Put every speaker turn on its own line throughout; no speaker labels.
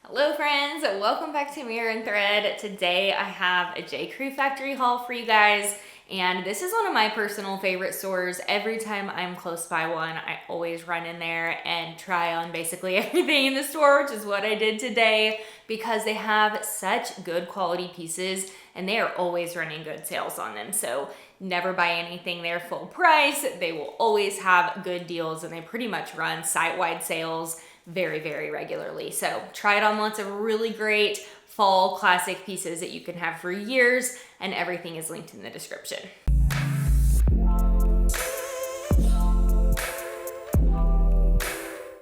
Hello friends, welcome back to Mirror and Thread. Today I have a jcrew factory haul for you guys, and this is one of my personal favorite stores. Every time I'm close by one, I always run in there and try on basically everything in the store, which is what I did today because they have such good quality pieces and they are always running good sales on them. So never buy anything there full price. They will always have good deals and they pretty much run site-wide sales very, very regularly. So try it on lots of really great fall classic pieces that you can have for years, and everything is linked in the description.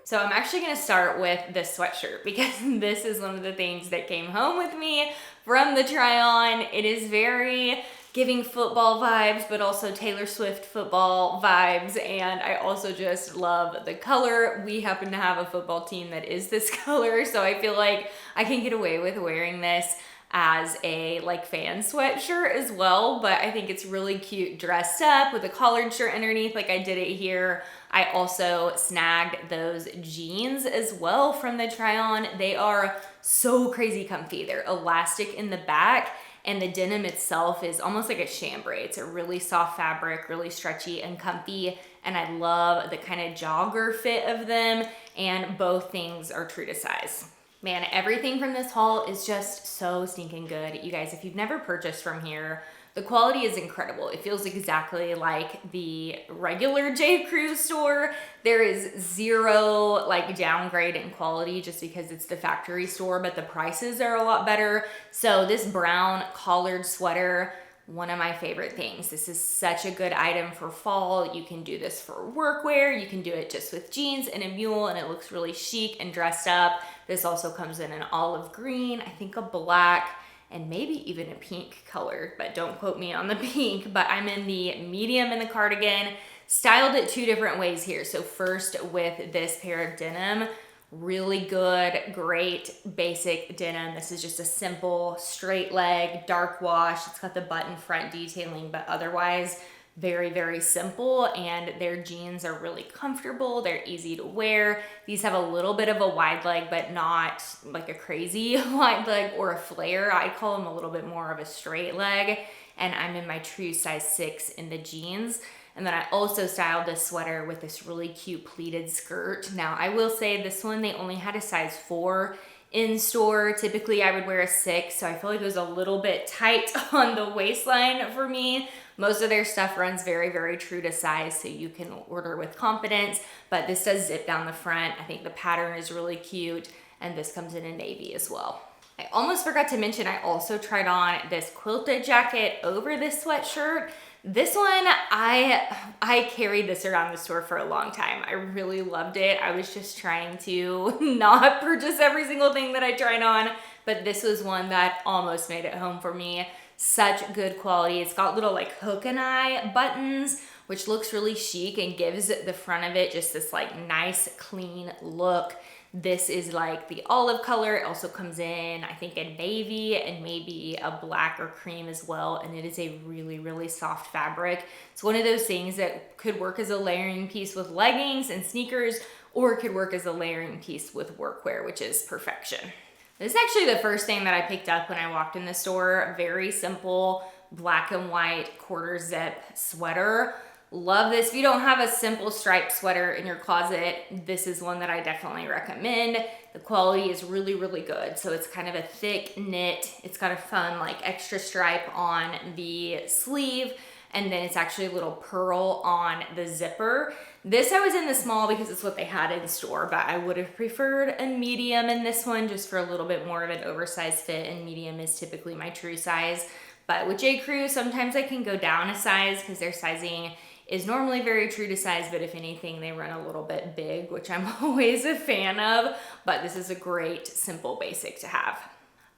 So I'm actually gonna start with this sweatshirt because this is one of the things that came home with me from the try on. It is very giving football vibes, but also Taylor Swift football vibes. And I also just love the color. We happen to have a football team that is this color, so I feel like I can get away with wearing this as a fan sweatshirt as well, but I think it's really cute dressed up with a collared shirt underneath like I did it here. I also snagged those jeans as well from the try on. They are so crazy comfy. They're elastic in the back, and the denim itself is almost like a chambray. It's a really soft fabric, really stretchy and comfy, and I love the kind of jogger fit of them, and both things are true to size. Man, everything from this haul is just so stinking good. You guys, if you've never purchased from here, the quality is incredible. It feels exactly like the regular jcrew store. There is zero downgrade in quality just because it's the factory store, but the prices are a lot better. So this brown collared sweater, one of my favorite things. This is such a good item for fall. You can do this for workwear. You can do it just with jeans and a mule, and it looks really chic and dressed up. This also comes in an olive green, I think a black, and maybe even a pink color, but don't quote me on the pink. But I'm in the medium in the cardigan, styled it two different ways here. So first with this pair of denim, really good, great basic denim. This is just a simple straight leg, dark wash. It's got the button front detailing, but otherwise very, very simple, and their jeans are really comfortable. They're easy to wear. These have a little bit of a wide leg, but not like a crazy wide leg or a flare. I call them a little bit more of a straight leg, and I'm in my true size 6 in the jeans. And then I also styled this sweater with this really cute pleated skirt. Now, I will say this one, they only had a size 4 in store. Typically, I would wear a 6, so I feel like it was a little bit tight on the waistline for me. Most of their stuff runs very, very true to size, so you can order with confidence, but this does zip down the front. I think the pattern is really cute, and this comes in a navy as well. I almost forgot to mention, I also tried on this quilted jacket over this sweatshirt. This one, I carried this around the store for a long time. I really loved it. I was just trying to not purchase every single thing that I tried on, but this was one that almost made it home for me. Such good quality. It's got little hook and eye buttons, which looks really chic and gives the front of it just this nice clean look. This is the olive color. It also comes in, I think, a navy and maybe a black or cream as well. And it is a really, really soft fabric. It's one of those things that could work as a layering piece with leggings and sneakers, or it could work as a layering piece with workwear, which is perfection. This is actually the first thing that I picked up when I walked in the store. Very simple black and white quarter zip sweater. Love this. If you don't have a simple striped sweater in your closet, this is one that I definitely recommend. The quality is really, really good. So it's kind of a thick knit. It's got a fun extra stripe on the sleeve, and then it's actually a little pearl on the zipper. This I was in the small because it's what they had in store, but I would have preferred a medium in this one just for a little bit more of an oversized fit, and medium is typically my true size. But with jcrew, sometimes I can go down a size because their sizing is normally very true to size, but if anything, they run a little bit big, which I'm always a fan of, but this is a great, simple basic to have.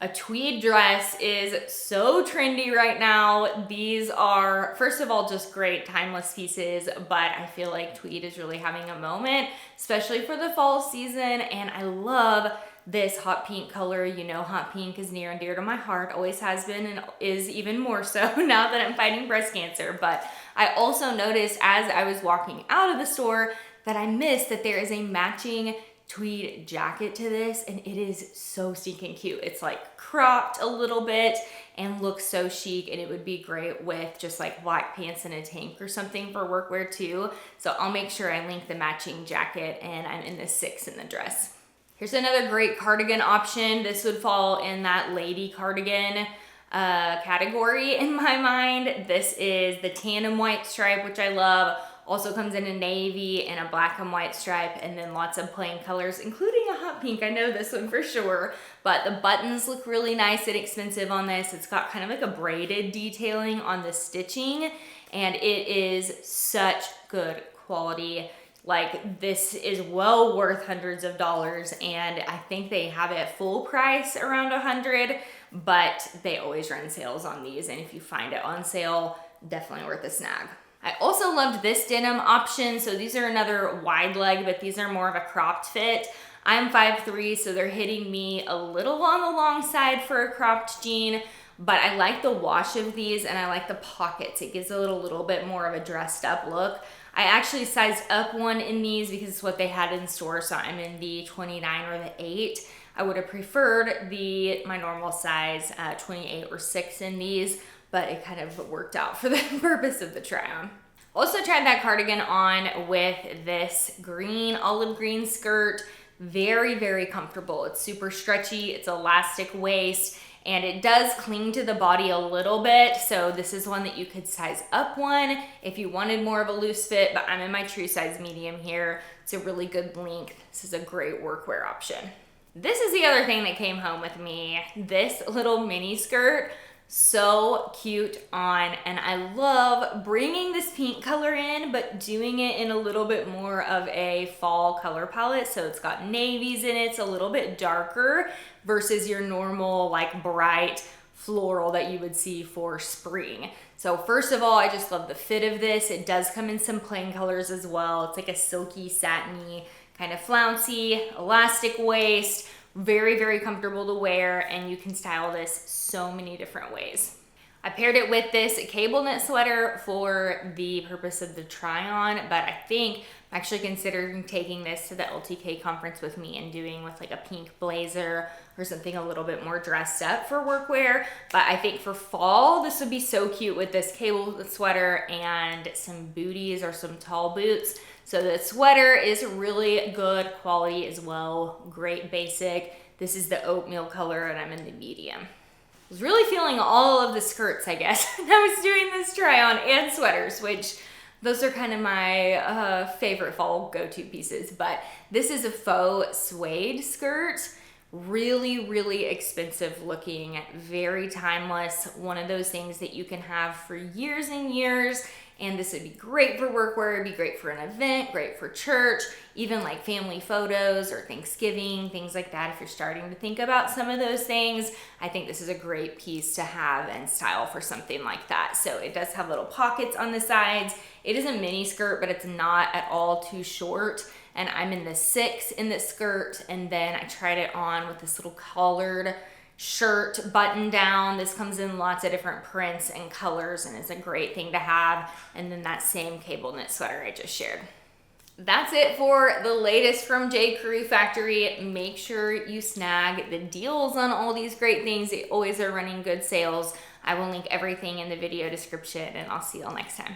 A tweed dress is so trendy right now. These are, first of all, just great timeless pieces, but I feel like tweed is really having a moment, especially for the fall season, and I love this hot pink color. You know, hot pink is near and dear to my heart, always has been and is even more so now that I'm fighting breast cancer. But I also noticed as I was walking out of the store that I missed that there is a matching tweed jacket to this, and it is so stinking cute. It's like cropped a little bit and looks so chic, and it would be great with just like black pants and a tank or something for workwear too. So I'll make sure I link the matching jacket, and I'm in the 6 in the dress. Here's another great cardigan option. This would fall in that lady cardigan category in my mind. This is the tan and white stripe, which I love. Also comes in a navy and a black and white stripe, and then lots of plain colors, including a hot pink. I know this one for sure, but the buttons look really nice and expensive on this. It's got kind of like a braided detailing on the stitching, and it is such good quality. Like, this is well worth hundreds of dollars, and I think they have it full price around $100, but they always run sales on these, and if you find it on sale, definitely worth a snag. I also loved this denim option. So these are another wide leg, but these are more of a cropped fit. I'm 5'3", so they're hitting me a little on the long side for a cropped jean, but I like the wash of these, and I like the pockets. It gives a little bit more of a dressed up look. I actually sized up one in these because it's what they had in store, so I'm in the 29 or the 8. I would have preferred my normal size 28 or 6 in these, but it kind of worked out for the purpose of the try on. Also tried that cardigan on with this olive green skirt. Very, very comfortable. It's super stretchy, it's elastic waist, and it does cling to the body a little bit. So this is one that you could size up one if you wanted more of a loose fit, but I'm in my true size medium here. It's a really good length. This is a great workwear option. This is the other thing that came home with me. This little mini skirt, so cute on, and I love bringing this pink color in, but doing it in a little bit more of a fall color palette. So it's got navies in it, it's a little bit darker versus your normal like bright floral that you would see for spring. So first of all, I just love the fit of this. It does come in some plain colors as well. It's like a silky, satiny, kind of flouncy, elastic waist. Very, very comfortable to wear, and you can style this so many different ways. I paired it with this cable knit sweater for the purpose of the try on, but I think I'm actually considering taking this to the LTK conference with me and doing with like a pink blazer or something a little bit more dressed up for workwear. But I think for fall, this would be so cute with this cable sweater and some booties or some tall boots. So the sweater is really good quality as well. Great basic. This is the oatmeal color, and I'm in the medium. I was really feeling all of the skirts, I guess. And I was doing this try on and sweaters, which those are kind of my favorite fall go-to pieces. But this is a faux suede skirt. Really, really expensive looking, very timeless. One of those things that you can have for years and years. And this would be great for workwear, it'd be great for an event, great for church, even like family photos or Thanksgiving, things like that. If you're starting to think about some of those things, I think this is a great piece to have and style for something like that. So it does have little pockets on the sides. It is a mini skirt, but it's not at all too short. And I'm in the 6 in the skirt, and then I tried it on with this little collared shirt button down. This comes in lots of different prints and colors, and it's a great thing to have. And then that same cable knit sweater I just shared. That's it for the latest from J.Crew Factory. Make sure you snag the deals on all these great things. They always are running good sales. I will link everything in the video description, and I'll see you all next time.